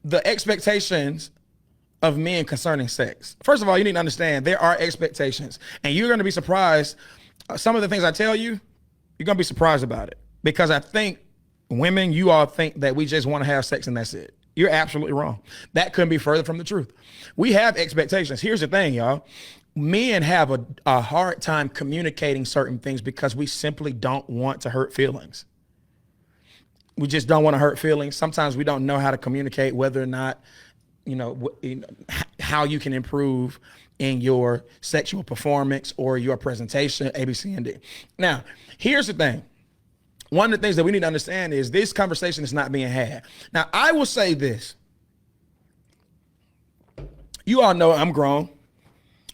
the expectations of men concerning sex. First of all, you need to understand there are expectations, and you're going to be surprised. Some of the things I tell you, you're going to be surprised about it, because I think women, you all think that we just want to have sex and that's it. You're absolutely wrong. That couldn't be further from the truth. We have expectations. Here's the thing, y'all. Men have a hard time communicating certain things because we simply don't want to hurt feelings. We just don't want to hurt feelings. Sometimes we don't know how to communicate whether or not, how you can improve in your sexual performance or your presentation, A, B, C, and D. Now, here's the thing. One of the things that we need to understand is this conversation is not being had. Now, I will say this. You all know I'm grown.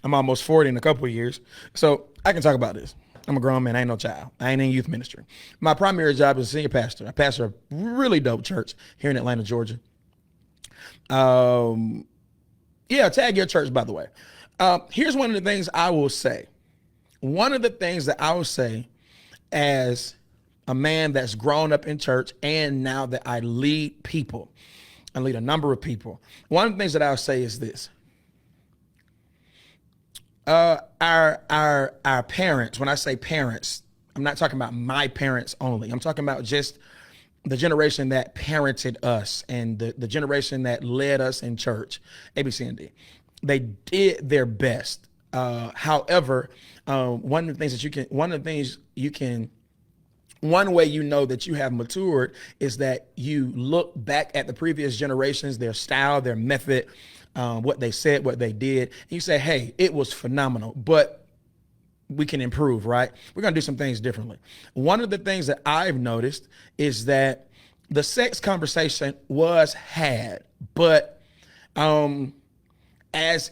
I'm almost 40 in a couple of years. So I can talk about this. I'm a grown man. I ain't no child. I ain't in youth ministry. My primary job is a senior pastor. I pastor a really dope church here in Atlanta, Georgia. Tag your church, by the way. Here's one of the things I will say. One of the things that I will say as a man that's grown up in church, and now that I lead people, I lead a number of people. One of the things that I'll say is this. Our parents, when I say parents, I'm not talking about my parents only. I'm talking about just the generation that parented us and the generation that led us in church, A, B, C, and D. They did their best. However, one way you know that you have matured is that you look back at the previous generations, their style, their method, what they said, what they did. And you say, hey, it was phenomenal, but we can improve, right? We're going to do some things differently. One of the things that I've noticed is that the sex conversation was had, but as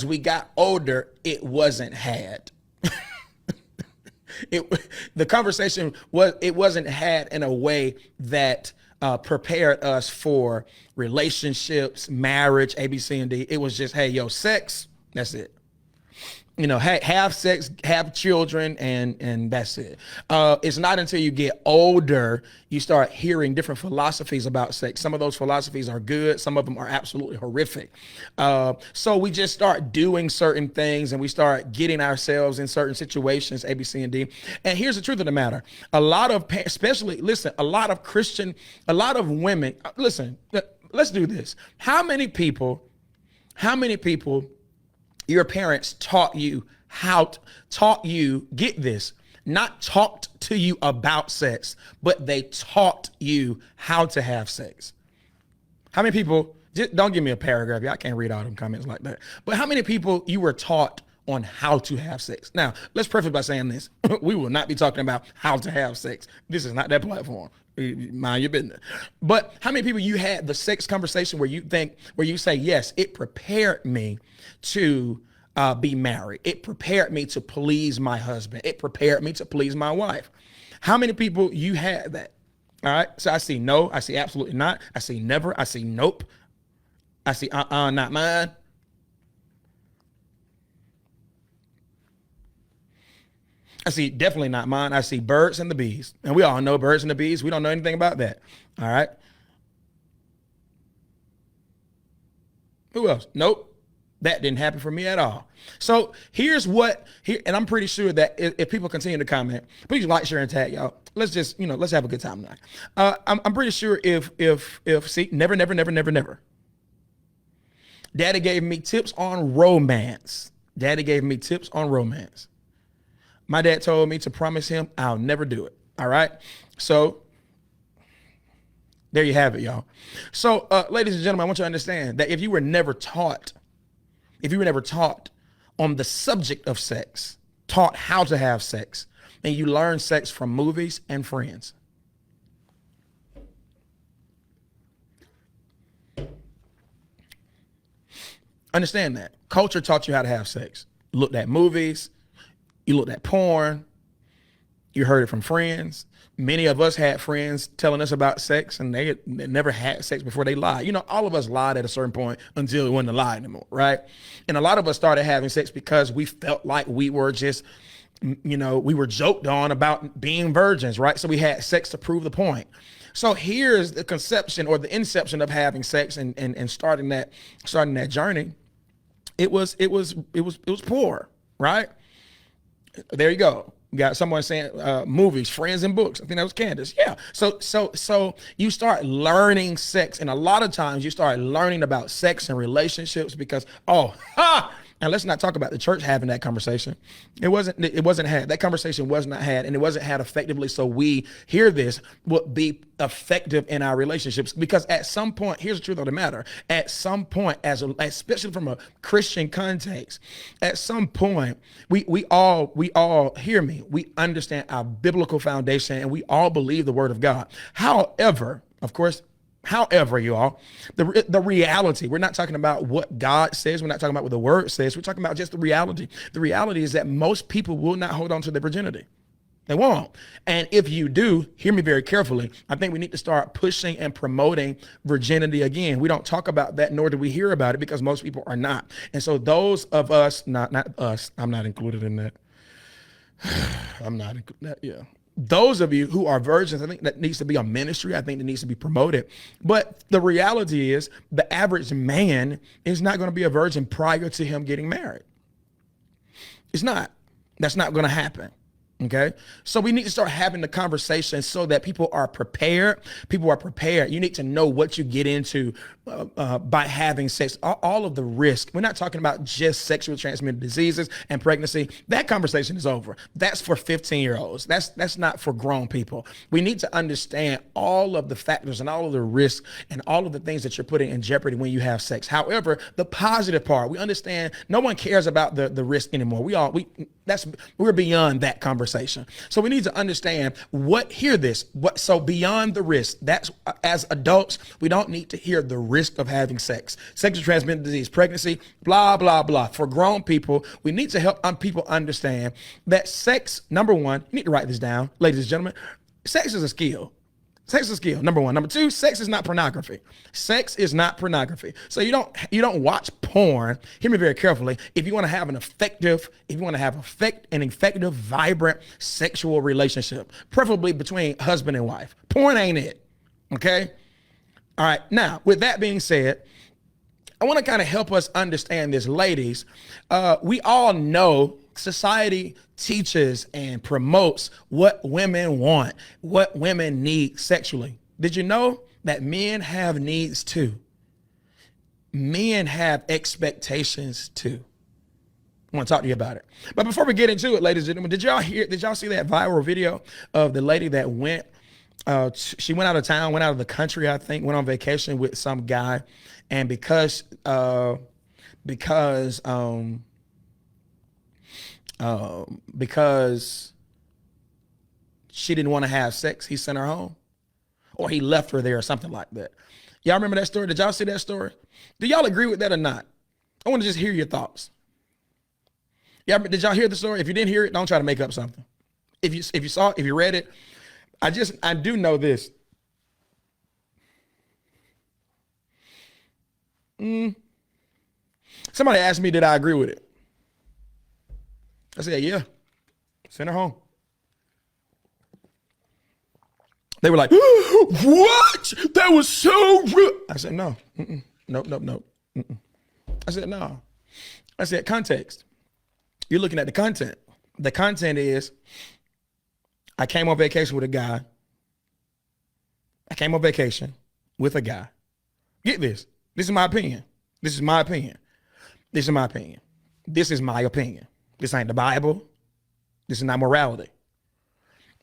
we got older, it wasn't had. The conversation wasn't had in a way that prepared us for relationships, marriage, A, B, C, and D. It was just, hey, yo, sex, that's it. Have sex, have children, and that's it. It's not until you get older, you start hearing different philosophies about sex. Some of those philosophies are good. Some of them are absolutely horrific. So we just start doing certain things and we start getting ourselves in certain situations, A, B, C, and D. And here's the truth of the matter. A lot of women, listen, let's do this. How many people your parents taught you get this, not talked to you about sex, but they taught you how to have sex? How many people, just don't give me a paragraph. I can't read all them comments like that. But how many people you were taught on how to have sex? Now, let's preface by saying this. We will not be talking about how to have sex. This is not that platform. Mind your business. But how many people you had the sex conversation where you say, yes, it prepared me to be married. It prepared me to please my husband. It prepared me to please my wife. How many people you had that? All right. So I see no, I see absolutely not. I see never. I see nope. I see not mine. I see definitely not mine. I see birds and the bees. And we all know birds and the bees. We don't know anything about that. All right. Who else? Nope. That didn't happen for me at all. So and I'm pretty sure that if people continue to comment, please like, share, and tag, y'all. Let's just, let's have a good time tonight. I'm pretty sure if never. Daddy gave me tips on romance. My dad told me to promise him I'll never do it. All right. So there you have it, y'all. So, ladies and gentlemen, I want you to understand that if you were never taught on the subject of sex, taught how to have sex, and you learn sex from movies and friends. Understand that. Culture taught you how to have sex. Looked at movies, you looked at porn, you heard it from friends. Many of us had friends telling us about sex and they never had sex before they lied. All of us lied at a certain point until it wasn't a lie anymore, right? And a lot of us started having sex because we felt like we were just, we were joked on about being virgins, right? So we had sex to prove the point. So here's the conception or the inception of having sex and starting that journey. It was poor, right? There you go. You got someone saying movies, friends, and books. I think that was Candace. Yeah. So you start learning sex, and a lot of times you start learning about sex and relationships because and let's not talk about the church having that conversation. It wasn't had. That conversation was not had, and it wasn't had effectively. So we hear this would be effective in our relationships because at some point, here's the truth of the matter. At some point, especially from a Christian context, at some point, we all hear me. We understand our biblical foundation, and we all believe the word of God. However, of course. However, you all, the reality, we're not talking about what God says. We're not talking about what the word says. We're talking about just the reality. The reality is that most people will not hold on to their virginity. They won't. And if you do, hear me very carefully. I think we need to start pushing and promoting virginity again. We don't talk about that, nor do we hear about it because most people are not. And so those of us, not us, I'm not included in that. I'm not included. Yeah. Those of you who are virgins, I think that needs to be a ministry. I think that needs to be promoted. But the reality is the average man is not going to be a virgin prior to him getting married. It's not. That's not going to happen. Okay. So we need to start having the conversation so that people are prepared. People are prepared. You need to know what you get into by having sex, all of the risk. We're not talking about just sexually transmitted diseases and pregnancy. That conversation is over. That's for 15-year-olds. That's not for grown people. We need to understand all of the factors and all of the risks and all of the things that you're putting in jeopardy when you have sex. However, the positive part, we understand no one cares about the risk anymore. We're beyond that conversation. So we need to understand so beyond the risk, that's as adults, we don't need to hear the risk of having sex. Sexually transmitted disease, pregnancy, blah, blah, blah. For grown people, we need to help people understand that sex, number one, you need to write this down, ladies and gentlemen, sex is a skill. Sex is a skill, number one. Number two, sex is not pornography. Sex is not pornography. So you don't watch porn. Hear me very carefully. If you want to have an effective, vibrant sexual relationship, preferably between husband and wife, porn ain't it. Okay. All right. Now, with that being said, I want to kind of help us understand this, ladies. We all know society teaches and promotes what women want, what women need sexually. Did you know that men have needs too? Men have expectations too. I want to talk to you about it. But before we get into it, ladies and gentlemen, did y'all see that viral video of the lady that she went out of town, went out of the country, I think, went on vacation with some guy. And because she didn't want to have sex, he sent her home, or he left her there or something like that. Y'all remember that story? Did y'all see that story? Do y'all agree with that or not? I want to just hear your thoughts. Yeah, did y'all hear the story? If you didn't hear it, don't try to make up something. If you saw it, if you read it, I do know this. Somebody asked me, did I agree with it? I said, yeah. Send her home. They were like, what? That was so rude. I said, no. Nope. I said, no. I said, context. You're looking at the content. The content is, I came on vacation with a guy. Get this. This is my opinion. This ain't the Bible. This is not morality.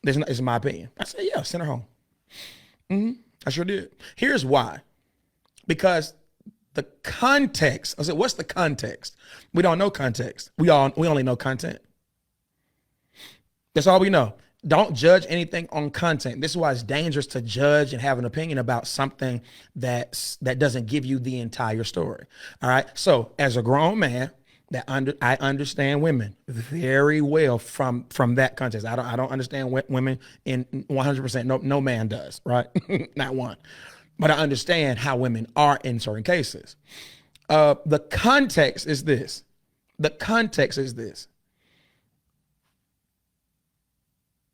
This is my opinion. I said, yeah, send her home. I sure did. Here's why. Because the context, I said, what's the context? We don't know context. We only know content. That's all we know. Don't judge anything on content. This is why it's dangerous to judge and have an opinion about something that doesn't give you the entire story. All right. So as a grown man, I understand women very well from that context. I don't understand women in 100%. No man does, right? Not one. But I understand how women are in certain cases. The context is this.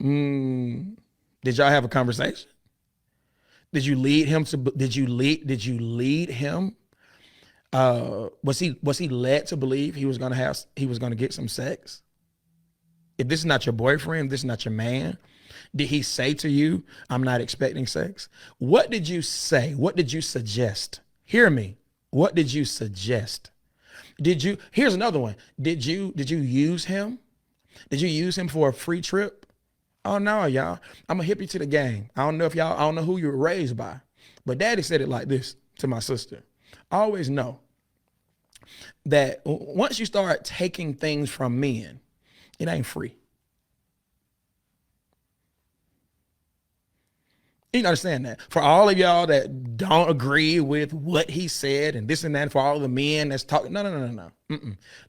Did y'all have a conversation? Did you lead him to? Did you lead him? Was he led to believe he was gonna get some sex? If this is not your boyfriend, this is not your man, did he say to you, I'm not expecting sex? What did you say? What did you suggest? Hear me. What did you suggest? Here's another one. Did you use him? Did you use him for a free trip? Oh no, y'all. I'm gonna hip you to the game. I don't know who you were raised by, but daddy said it like this to my sister. Always know that once you start taking things from men, it ain't free. You can understand that. For all of y'all that don't agree with what he said and this and that, for all the men that's talking, no.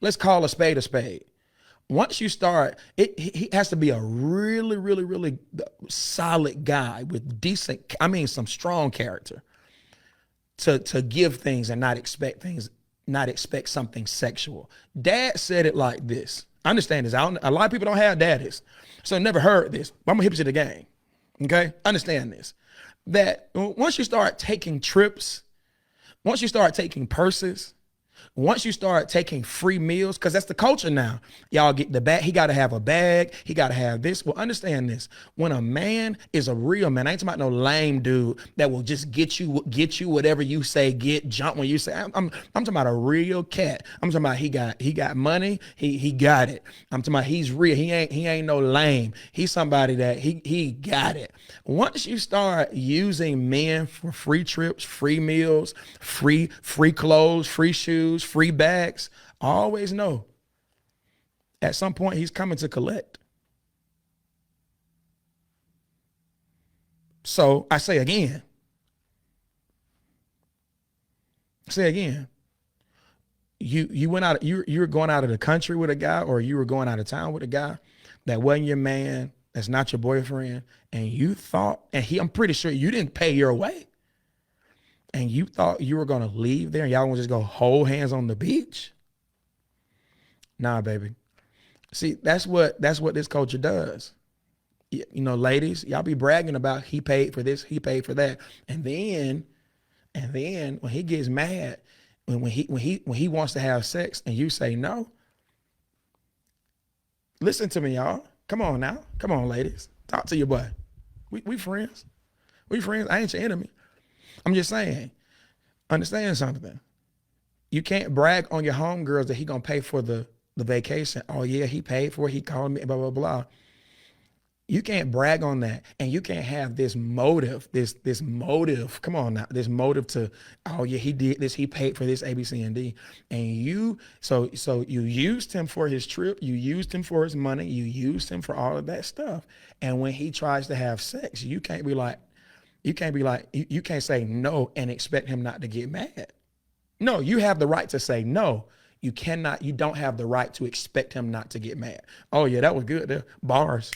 Let's call a spade a spade. Once you start, he has to be a really, really, really solid guy with some strong character to give things and not expect something sexual. Dad said it like this. Understand this. A lot of people don't have daddies, so never heard this. But I'm gonna hip you to the game. Okay, understand this. That once you start taking trips, once you start taking purses, once you start taking free meals, because that's the culture now. Y'all get the bag. He got to have a bag. He got to have this. Well, understand this. When a man is a real man, I ain't talking about no lame dude that will just get you whatever you say, jump when you say. I'm talking about a real cat. I'm talking about he got money. He got it. I'm talking about he's real. He ain't no lame. He's somebody that he got it. Once you start using men for free trips, free meals, free clothes, free shoes, free bags, always know at some point he's coming to collect. So I say again, you went out, you were going out of the country with a guy, or you were going out of town with a guy that wasn't your man, that's not your boyfriend, and you thought, I'm pretty sure you didn't pay your way, and you thought you were gonna leave there and y'all gonna just go hold hands on the beach. Nah, baby. See, that's what this culture does. You know, ladies, y'all be bragging about he paid for this, he paid for that, and then when he gets mad, when he wants to have sex and you say no, listen to me, y'all. Come on now, come on, ladies, talk to your boy. We friends. We friends. I ain't your enemy. I'm just saying, understand something. You can't brag on your homegirls that he gonna pay for the vacation. Oh yeah, he paid for it. He called me, blah, blah, blah. You can't brag on that. And you can't have this motive, this motive. Come on now, this motive to, oh yeah, he did this, he paid for this, A, B, C, and D. And so you used him for his trip, you used him for his money, you used him for all of that stuff. And when he tries to have sex, you can't say no and expect him not to get mad. No, you have the right to say no. You don't have the right to expect him not to get mad. Oh yeah, that was good there. Bars.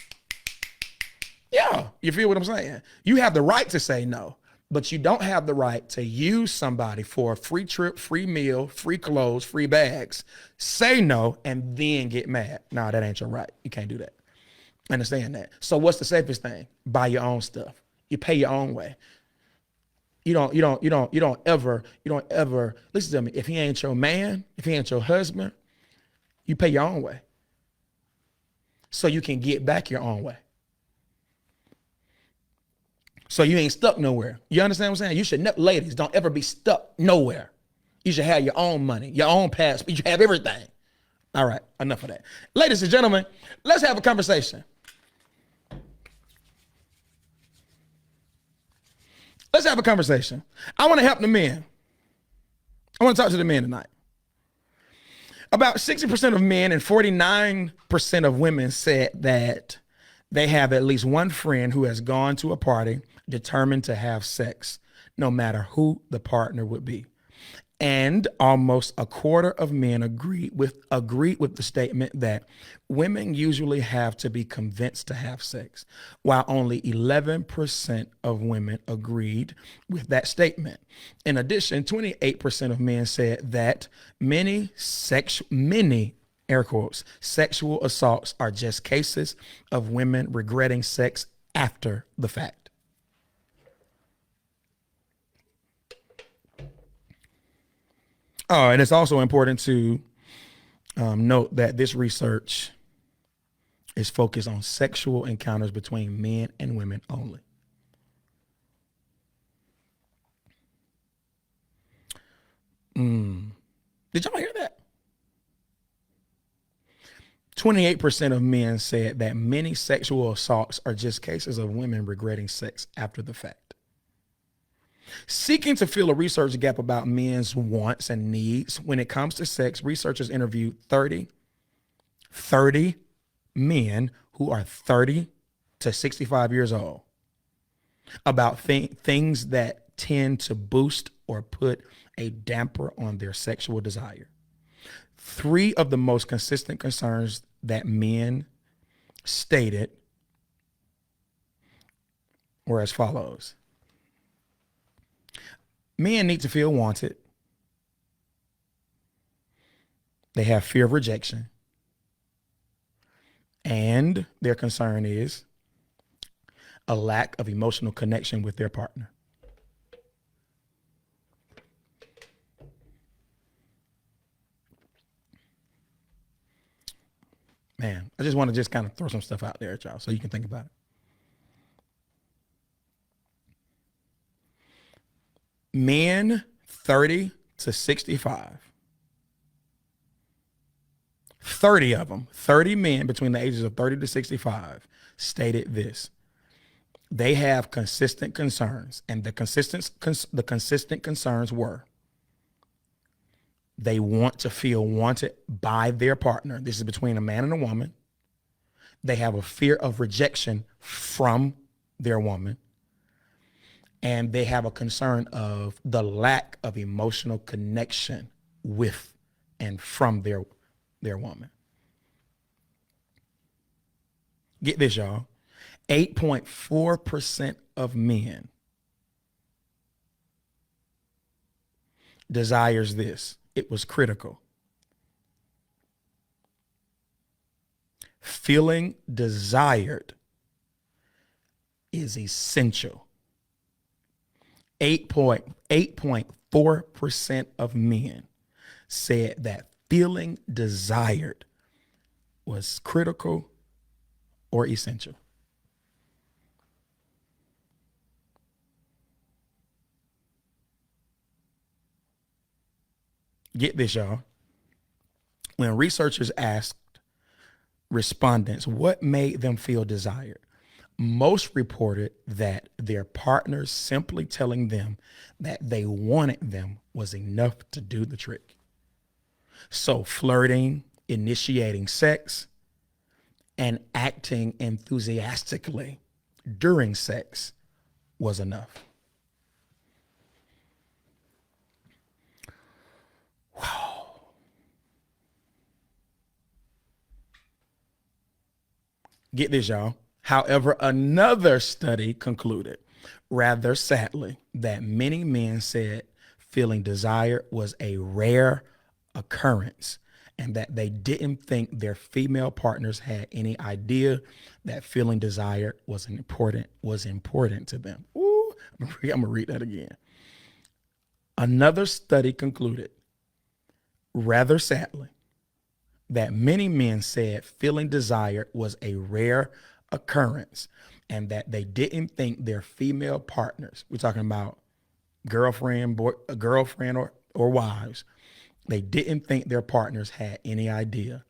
Yeah, you feel what I'm saying? You have the right to say no, but you don't have the right to use somebody for a free trip, free meal, free clothes, free bags, say no, and then get mad. No, that ain't your right. You can't do that. Understand that. So what's the safest thing? Buy your own stuff. You pay your own way. You don't ever, listen to me. If he ain't your man, if he ain't your husband, you pay your own way. So you can get back your own way. So you ain't stuck nowhere. You understand what I'm saying? You should never, ladies, don't ever be stuck nowhere. You should have your own money, your own passport. You should have everything. All right, enough of that. Ladies and gentlemen, let's have a conversation. Let's have a conversation. I want to help the men. I want to talk to the men tonight. About 60% of men and 49% of women said that they have at least one friend who has gone to a party determined to have sex, no matter who the partner would be. And almost a quarter of men agreed with the statement that women usually have to be convinced to have sex, while only 11% of women agreed with that statement. In addition, 28% of men said that many air quotes, sexual assaults are just cases of women regretting sex after the fact. Oh, and it's also important to note that this research is focused on sexual encounters between men and women only. Did y'all hear that? 28% of men said that many sexual assaults are just cases of women regretting sex after the fact. Seeking to fill a research gap about men's wants and needs when it comes to sex, researchers interviewed 30 men who are 30 to 65 years old about things that tend to boost or put a damper on their sexual desire. Three of the most consistent concerns that men stated were as follows. Men need to feel wanted. They have fear of rejection. And their concern is a lack of emotional connection with their partner. Man, I just want to just kind of throw some stuff out there at y'all so you can think about it. Men 30 to 65. 30 of them, 30 men between the ages of 30 to 65 stated this. They have consistent concerns, and the consistent concerns were they want to feel wanted by their partner. This is between a man and a woman. They have a fear of rejection from their woman. And they have a concern of the lack of emotional connection with and from their woman. Get this, y'all. 8.4% of men desires this. It was critical. Feeling desired is essential. 8.4% of men said that feeling desired was critical or essential. Get this, y'all. When researchers asked respondents what made them feel desired, most reported that their partners simply telling them that they wanted them was enough to do the trick. So flirting, initiating sex, and acting enthusiastically during sex was enough. Wow. Get this, y'all. However, another study concluded, rather sadly, that many men said feeling desire was a rare occurrence and that they didn't think their female partners had any idea that feeling desire was important to them. Ooh, I'm gonna read that again. Another study concluded, rather sadly, that many men said feeling desire was a rare occurrence and that they didn't think their female partners, we're talking about girlfriend or wives, they didn't think their partners had any idea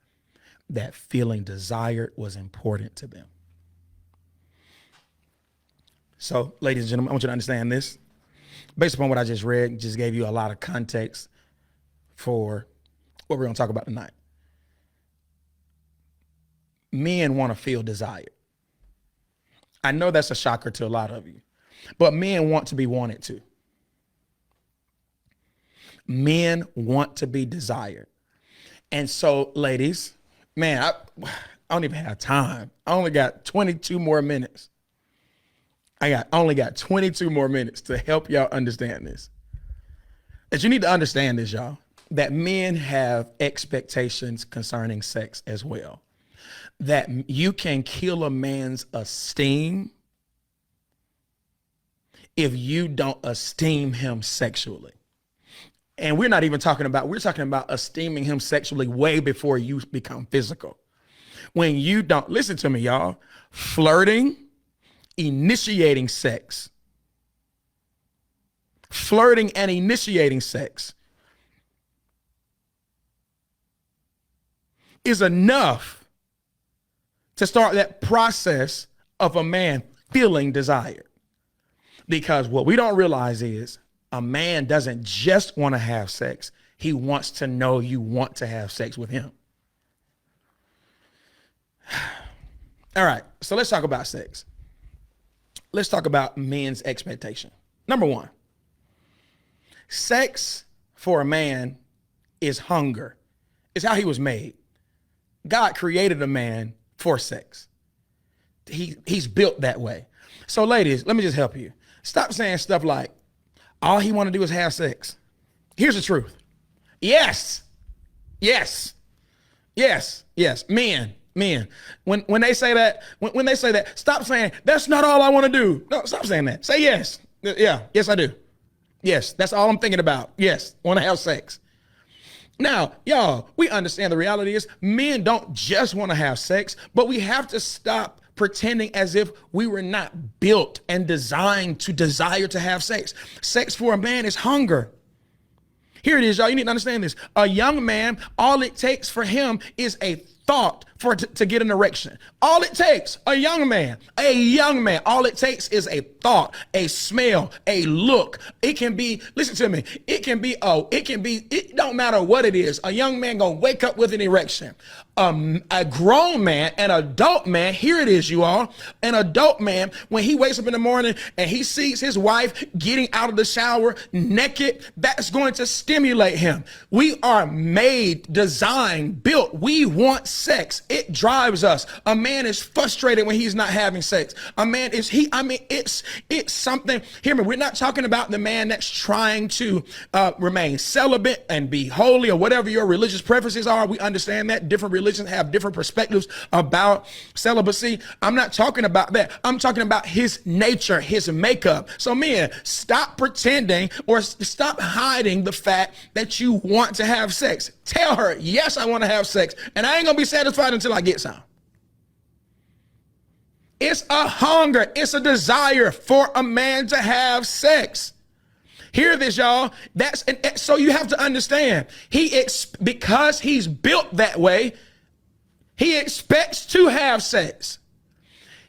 that feeling desired was important to them. So, ladies and gentlemen, I want you to understand this. Based upon what I just read, just gave you a lot of context for what we're going to talk about tonight. Men want to feel desired. I know that's a shocker to a lot of you, but men want to be wanted too. Men want to be desired. And so, ladies, man, I don't even have time. I only got 22 more minutes. I only got 22 more minutes to help y'all understand this. That you need to understand this, y'all, that men have expectations concerning sex as well. That you can kill a man's esteem if you don't esteem him sexually. And we're talking about esteeming him sexually way before you become physical. When you don't, listen to me, y'all, flirting, initiating sex, flirting and initiating sex is enough to start that process of a man feeling desired. Because what we don't realize is a man doesn't just want to have sex. He wants to know you want to have sex with him. All right, so let's talk about sex. Let's talk about men's expectation. Number one, sex for a man is hunger. It's how he was made. God created a man for sex. He's built that way. So ladies, let me just help you. Stop saying stuff like, all he want to do is have sex. Here's the truth. Yes. Men. When they say that, stop saying, that's not all I want to do. No, stop saying that. Say yes. Yeah, yes, I do. Yes, that's all I'm thinking about. Yes, want to have sex. Now, y'all, we understand the reality is men don't just want to have sex, but we have to stop pretending as if we were not built and designed to desire to have sex. Sex for a man is hunger. Here it is, y'all. You need to understand this. A young man, all it takes for him is a thought to get an erection. All it takes, a young man, all it takes is a thought, a smell, a look. It can be, listen to me, it don't matter what it is. A young man gonna wake up with an erection. A grown man, an adult man, here it is, you all, an adult man, when he wakes up in the morning and he sees his wife getting out of the shower naked, that's going to stimulate him. We are made, designed, built. We want sex. It drives us. A man is frustrated when he's not having sex. It's something, hear me, we're not talking about the man that's trying to remain celibate and be holy or whatever your religious preferences are. We understand that different religions have different perspectives about celibacy. I'm not talking about that. I'm talking about his nature, his makeup. So men, stop pretending or stop hiding the fact that you want to have sex. Tell her, yes, I want to have sex, and I ain't gonna be satisfied until I get some. It's a hunger. It's a desire for a man to have sex. Hear this, y'all. So you have to understand, because he's built that way, he expects to have sex.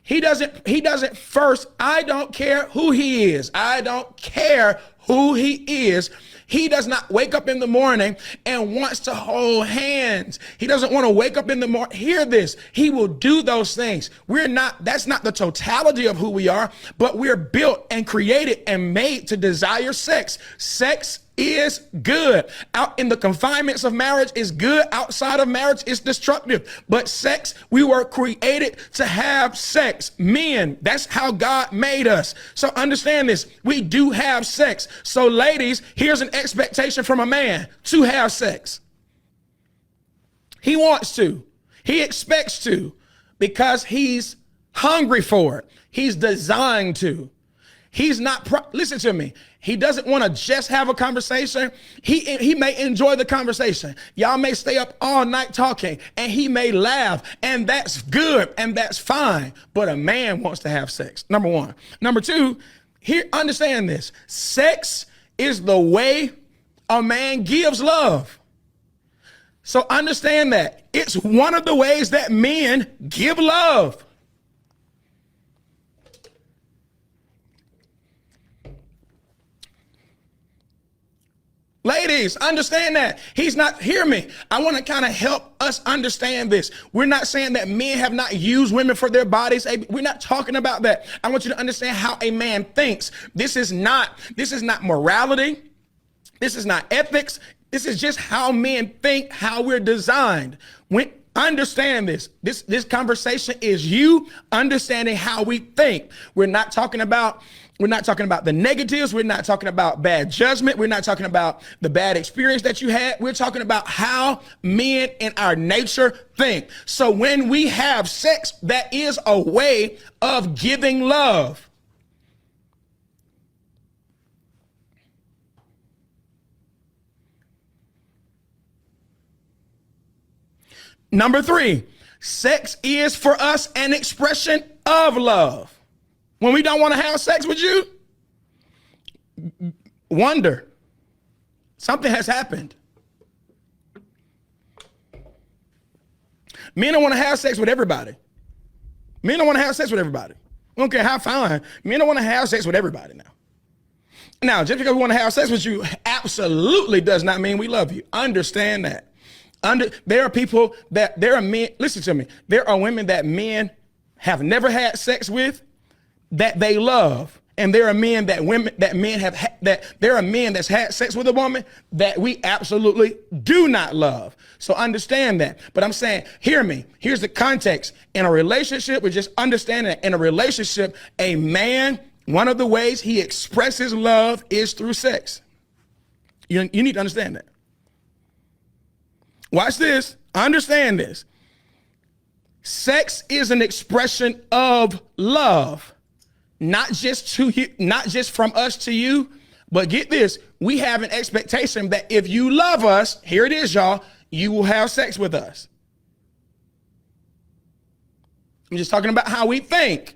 He doesn't first, I don't care who he is. I don't care who he is. He does not wake up in the morning and wants to hold hands. He doesn't want to wake up in the morning. Hear this. He will do those things. That's not the totality of who we are, but we're built and created and made to desire sex. Sex is good. Out in the confinements of marriage is good. Outside of marriage is destructive. But sex, we were created to have sex. Men, that's how God made us. So understand this. We do have sex. So ladies, here's an expectation from a man to have sex. He wants to. He expects to because he's hungry for it. He's designed to. He's not, listen to me. He doesn't want to just have a conversation. He may enjoy the conversation. Y'all may stay up all night talking and he may laugh, and that's good and that's fine. But a man wants to have sex. Number one. Number two, here, understand this. Sex is the way a man gives love. So understand that. It's one of the ways that men give love. Ladies, understand that. He's not, hear me. I want to kind of help us understand this. We're not saying that men have not used women for their bodies. We're not talking about that. I want you to understand how a man thinks. This is not morality. This is not ethics. This is just how men think, how we're designed. Understand this. This conversation is you understanding how we think. We're not talking about the negatives. We're not talking about bad judgment. We're not talking about the bad experience that you had. We're talking about how men in our nature think. So when we have sex, that is a way of giving love. Number 3, sex is for us an expression of love. When we don't want to have sex with you, wonder. Something has happened. Men don't want to have sex with everybody. Men don't want to have sex with everybody. We don't care how fine. Men don't want to have sex with everybody now. Now, just because we want to have sex with you absolutely does not mean we love you. Understand that. There are people there are men, listen to me. There are women that men have never had sex with that they love. And there are men there are men that's had sex with a woman that we absolutely do not love. So understand that. But I'm saying, hear me. Here's the context. In a relationship, we just understand that in a relationship, a man, one of the ways he expresses love is through sex. You need to understand that. Watch this. Understand this. Sex is an expression of love. Not just to you, not just from us to you, but get this, we have an expectation that if you love us, here it is, y'all, you will have sex with us. I'm just talking about how we think.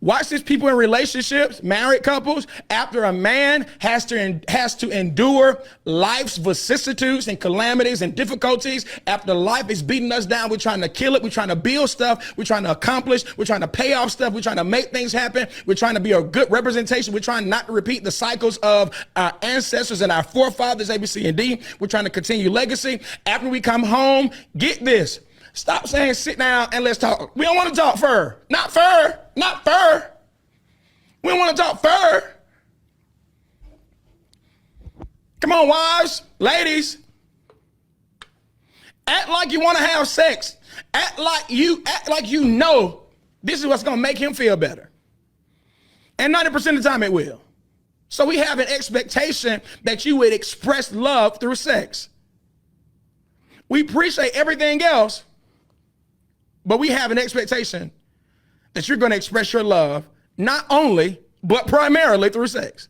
Watch this, people in relationships, married couples, after a man has to endure life's vicissitudes and calamities and difficulties, after life is beating us down, we're trying to kill it, we're trying to build stuff, we're trying to accomplish, we're trying to pay off stuff, we're trying to make things happen, we're trying to be a good representation, we're trying not to repeat the cycles of our ancestors and our forefathers, A, B, C, and D. We're trying to continue legacy. After we come home, get this. Stop saying sit down and let's talk. We don't want to talk fur. Not fur. Not fur. We don't want to talk fur. Come on, wives, ladies. Act like you want to have sex. Act like you know this is what's going to make him feel better. And 90% of the time it will. So we have an expectation that you would express love through sex. We appreciate everything else, but we have an expectation that you're going to express your love not only, but primarily through sex.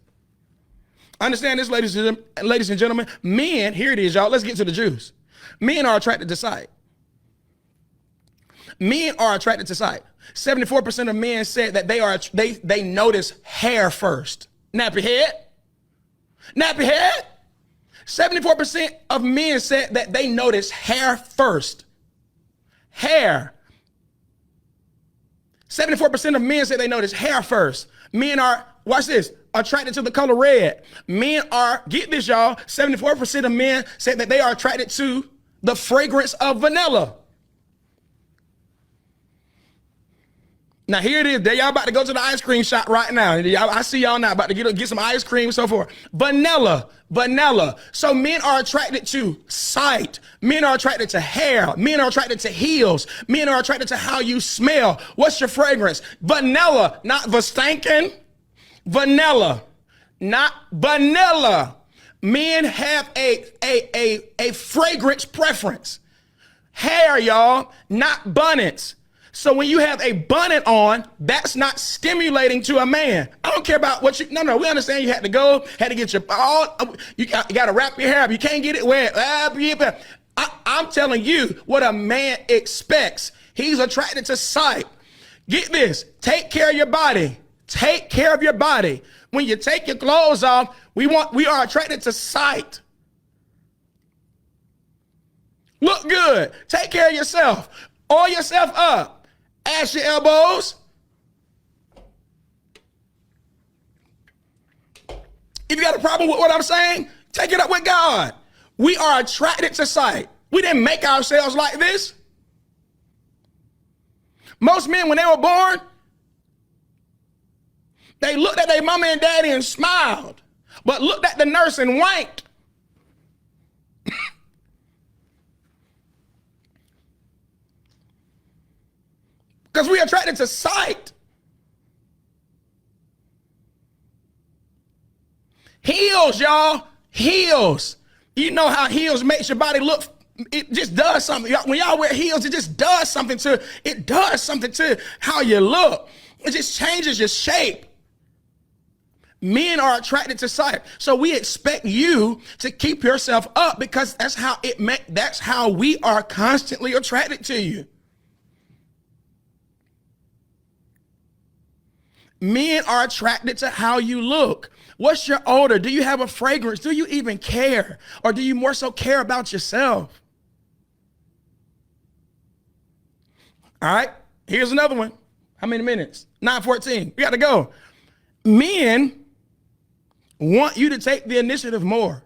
Understand this, ladies and gentlemen. Men, here it is, y'all. Let's get to the juice. Men are attracted to sight. Men are attracted to sight. 74% of men said that they notice hair first. Nappy head. Nappy head. 74% of men said that they notice hair first. Hair. 74% of men say they notice hair first. Men are, watch this, attracted to the color red. Men are, get this, y'all, 74% of men say that they are attracted to the fragrance of vanilla. Now here it is. Y'all about to go to the ice cream shop right now. I see y'all now about to get some ice cream and so forth. Vanilla. So men are attracted to sight. Men are attracted to hair. Men are attracted to heels. Men are attracted to how you smell. What's your fragrance? Vanilla, not Vastankin. Vanilla, not vanilla. Men have a fragrance preference. Hair, y'all, not bonnets. So when you have a bonnet on, that's not stimulating to a man. I don't care about what no, we understand you had to get your, you got to wrap your hair up. You can't get it wet. I'm telling you what a man expects. He's attracted to sight. Get this, take care of your body. Take care of your body. When you take your clothes off, we are attracted to sight. Look good. Take care of yourself. Oil yourself up. Ash your elbows. If you got a problem with what I'm saying, take it up with God. We are attracted to sight. We didn't make ourselves like this. Most men, when they were born, they looked at their mama and daddy and smiled, but looked at the nurse and winked. Because we are attracted to sight. Heels, y'all. Heels. You know how heels makes your body look. It just does something. When y'all wear heels, it just does something to how you look. It just changes your shape. Men are attracted to sight. So we expect you to keep yourself up because that's how we are constantly attracted to you. Men are attracted to how you look. What's your odor? Do you have a fragrance? Do you even care? Or do you more so care about yourself? All right, here's another one. How many minutes? 9:14. We got to go. Men want you to take the initiative more.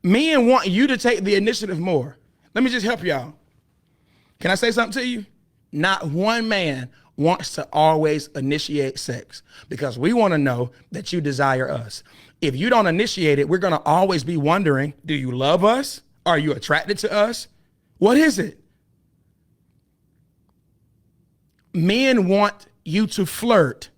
Men want you to take the initiative more. Let me just help y'all. Can I say something to you? Not one man wants to always initiate sex because we want to know that you desire us. If you don't initiate it, we're going to always be wondering, do you love us? Are you attracted to us? What is it? Men want you to flirt.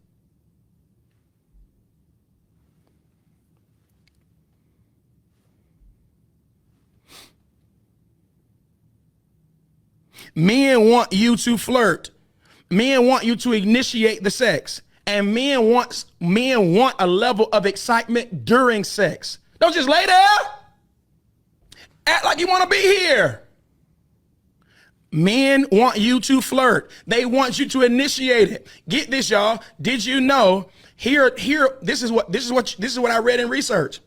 Men want you to flirt. Men want you to initiate the sex. And men want a level of excitement during sex. Don't just lay there. Act like you want to be here. Men want you to flirt. They want you to initiate it. Get this, y'all. Did you know this is what I read in research.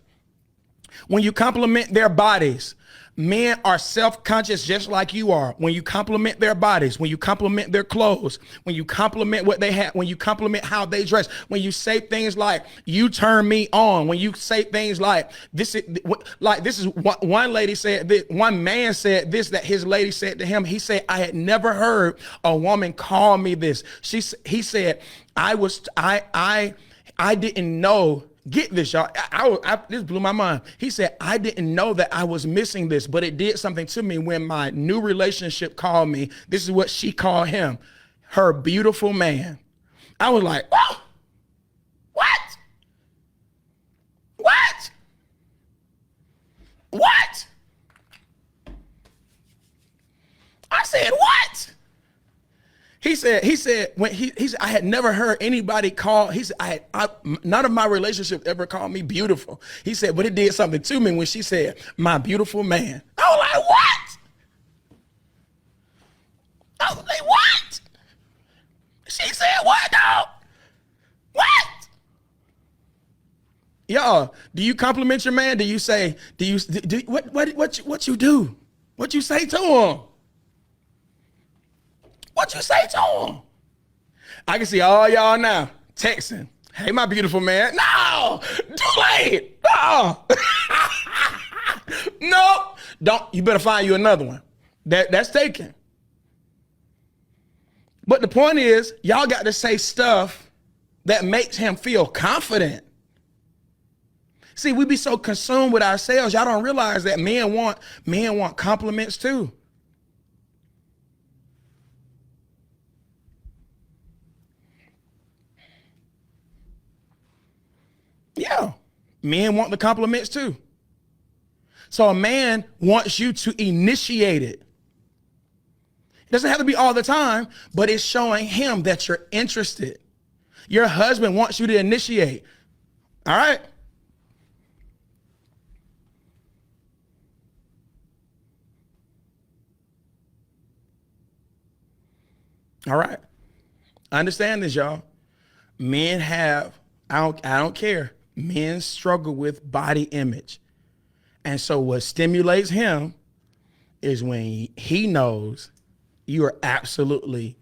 When you compliment their bodies, men are self-conscious just like you are. When you compliment their bodies, when you compliment their clothes, when you compliment what they have, when you compliment how they dress, when you say things like, you turn me on, when you say things like, this is what one lady said, one man said this, that his lady said to him, he said, I had never heard a woman call me this. He said, I didn't know. Get this, y'all. This blew my mind. He said, I didn't know that I was missing this, but it did something to me when my new relationship called me. This is what she called him, her beautiful man. I was like, oh, what? What? What? I said, what? He said when he said, I had never heard anybody call, he said, none of my relationships ever called me beautiful. He said, but it did something to me when she said, my beautiful man. I was like, what? I was like, what? She said, what, dog? What? Y'all, do you compliment your man? Do you say, what you do? What you say to him? What you say to him? I can see all y'all now texting. Hey, my beautiful man. No, too late. No. No, don't. You better find you another one. That's taken. But the point is, y'all got to say stuff that makes him feel confident. See, we be so consumed with ourselves. Y'all don't realize that men want compliments too. Yeah, men want the compliments too. So a man wants you to initiate it. It doesn't have to be all the time, but it's showing him that you're interested. Your husband wants you to initiate. All right. All right. Understand this, y'all. Men have, I don't care. Men struggle with body image. And so what stimulates him is when he knows you are absolutely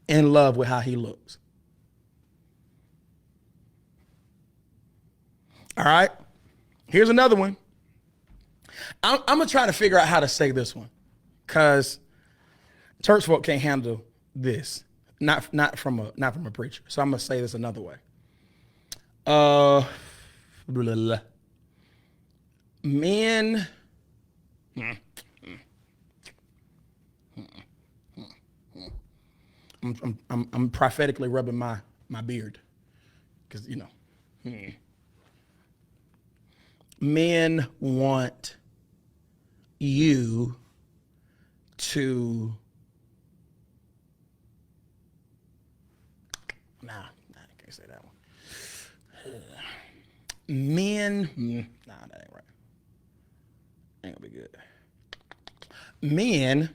in love with how he looks. All right. Here's another one. I'm going to try to figure out how to say this one because church folk can't handle this. Not from a preacher. So I'm going to say this another way. Men I'm prophetically rubbing my beard because men want you to I can't say that one. Nah, that ain't right. Ain't gonna be good. Men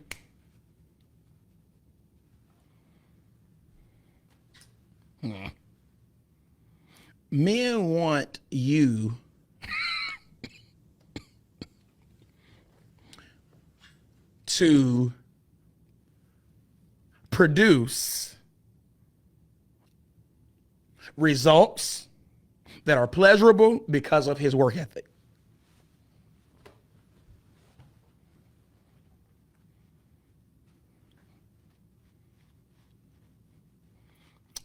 men want you to produce results that are pleasurable because of his work ethic.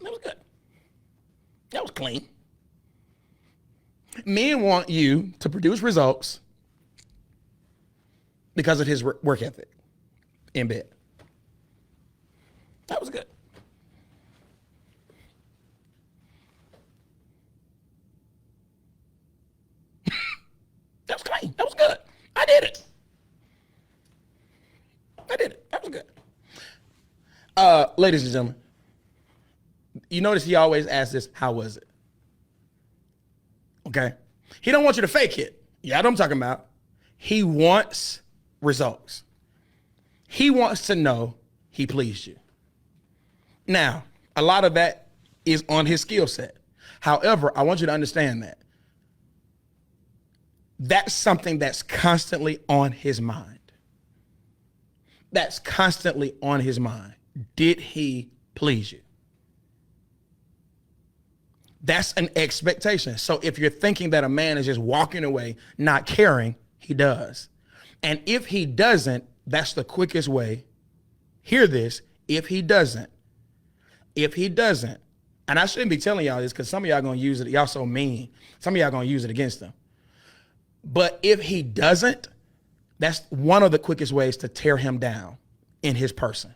That was good. That was clean. Men want you to produce results because of his work ethic in bed. That was good. That was clean. That was good. I did it. I did it. That was good. Ladies and gentlemen, you notice he always asks this, how was it? Okay. He don't want you to fake it. Yeah, what I'm talking about. He wants results. He wants to know he pleased you. Now, a lot of that is on his skill set. However, I want you to understand that that's something that's constantly on his mind. That's constantly on his mind. Did he please you? That's an expectation. So if you're thinking that a man is just walking away, not caring, he does. And if he doesn't, that's the quickest way. Hear this. If he doesn't, and I shouldn't be telling y'all this because some of y'all gonna use it. Y'all so mean. Some of y'all gonna use it against them. But if he doesn't, that's one of the quickest ways to tear him down in his person,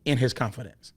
in his confidence.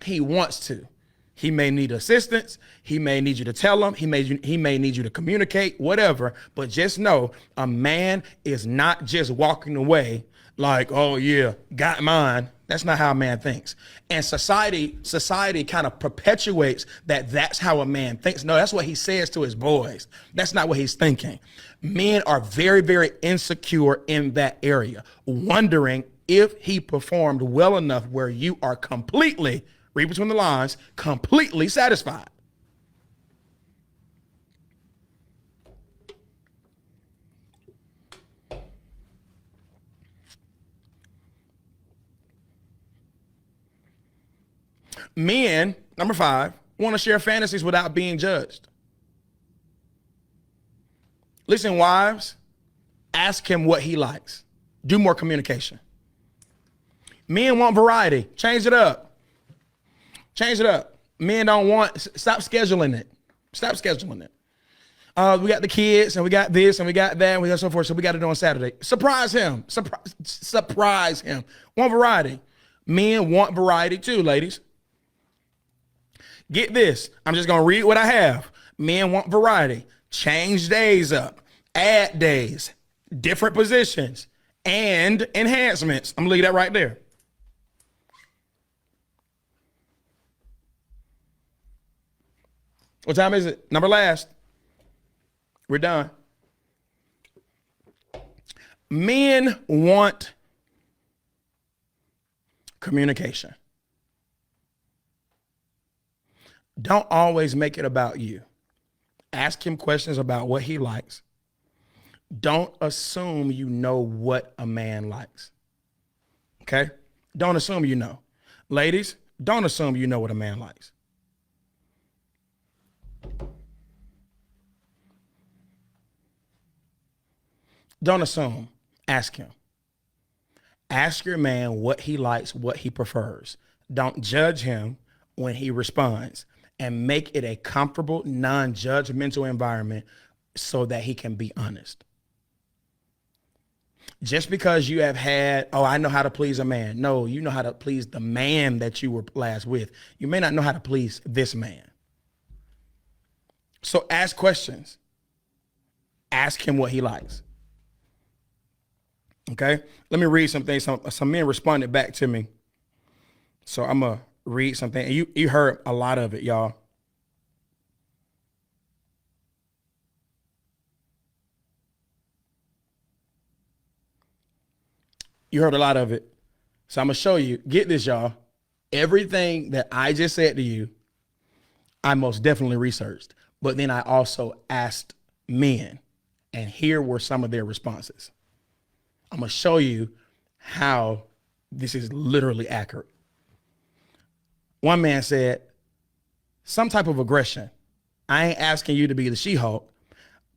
He wants to. He may need assistance. He may need you to tell him. He may need you to communicate, whatever. But just know a man is not just walking away like, oh yeah, got mine. That's not how a man thinks. And society kind of perpetuates that that's how a man thinks. No, that's what he says to his boys. That's not what he's thinking. Men are very, very insecure in that area, wondering if he performed well enough where you are completely, read between the lines, completely satisfied. Men, number 5, want to share fantasies without being judged. Listen, wives, ask him what he likes. Do more communication. Men want variety. Change it up. Change it up. Men don't want, stop scheduling it. Stop scheduling it. We got the kids and we got this and we got that and we got so forth. So we got to do on Saturday. Surprise him. Surprise him. Want variety. Men want variety too, ladies. Get this. I'm just going to read what I have. Men want variety. Change days up. Add days. Different positions. And enhancements. I'm going to leave that right there. What time is it? Number last. We're done. Men want communication. Don't always make it about you. Ask him questions about what he likes. Don't assume you know what a man likes. Okay? Don't assume you know. Ladies, don't assume you know what a man likes. Don't assume. Ask him. Ask your man what he likes, what he prefers. Don't judge him when he responds, and make it a comfortable, non-judgmental environment so that he can be honest. Just because you have had, oh, I know how to please a man. No, you know how to please the man that you were last with. You may not know how to please this man. So ask questions. Ask him what he likes. Okay? Let me read some things. Some men responded back to me. So I'm going to read something. And you heard a lot of it, y'all. You heard a lot of it. So I'm going to show you. Get this, y'all. Everything that I just said to you, I most definitely researched. But then I also asked men, and here were some of their responses. I'm going to show you how this is literally accurate. One man said, some type of aggression. I ain't asking you to be the She-Hulk,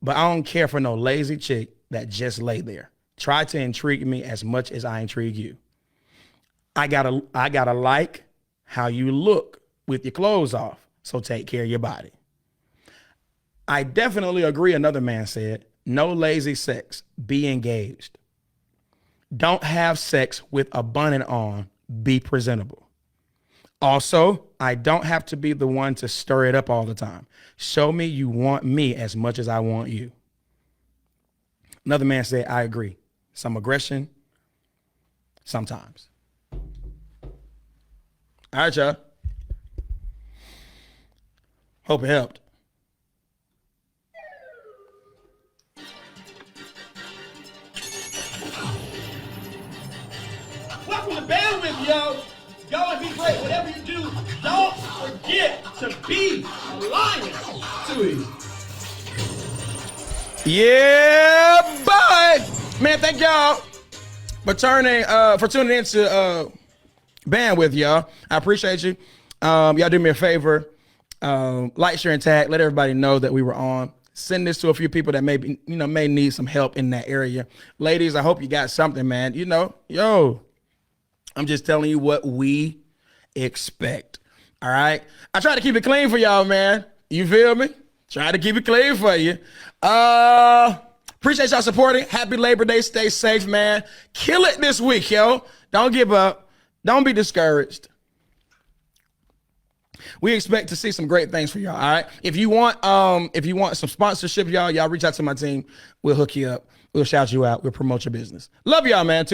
but I don't care for no lazy chick that just lay there. Try to intrigue me as much as I intrigue you. I gotta like how you look with your clothes off, so take care of your body. I definitely agree, another man said, no lazy sex, be engaged. Don't have sex with a bunny on, be presentable. Also, I don't have to be the one to stir it up all the time. Show me you want me as much as I want you. Another man said, I agree. Some aggression, sometimes. All right, y'all. Hope it helped. Welcome to Bandwidth, yo. Go and be great. Whatever you do, don't forget to be a lion. Too easy. Yeah, bye. Man, thank y'all for tuning into Bandwidth, y'all. I appreciate you. Y'all do me a favor. Like, share, and tag. Let everybody know that we were on. Send this to a few people that may need some help in that area. Ladies, I hope you got something, man. I'm just telling you what we expect. All right. I try to keep it clean for y'all, man. You feel me? Try to keep it clean for you. Appreciate y'all supporting. Happy Labor Day. Stay safe, man. Kill it this week, yo. Don't give up. Don't be discouraged. We expect to see some great things for y'all. All right. If you want some sponsorship, y'all reach out to my team. We'll hook you up. We'll shout you out. We'll promote your business. Love y'all, man.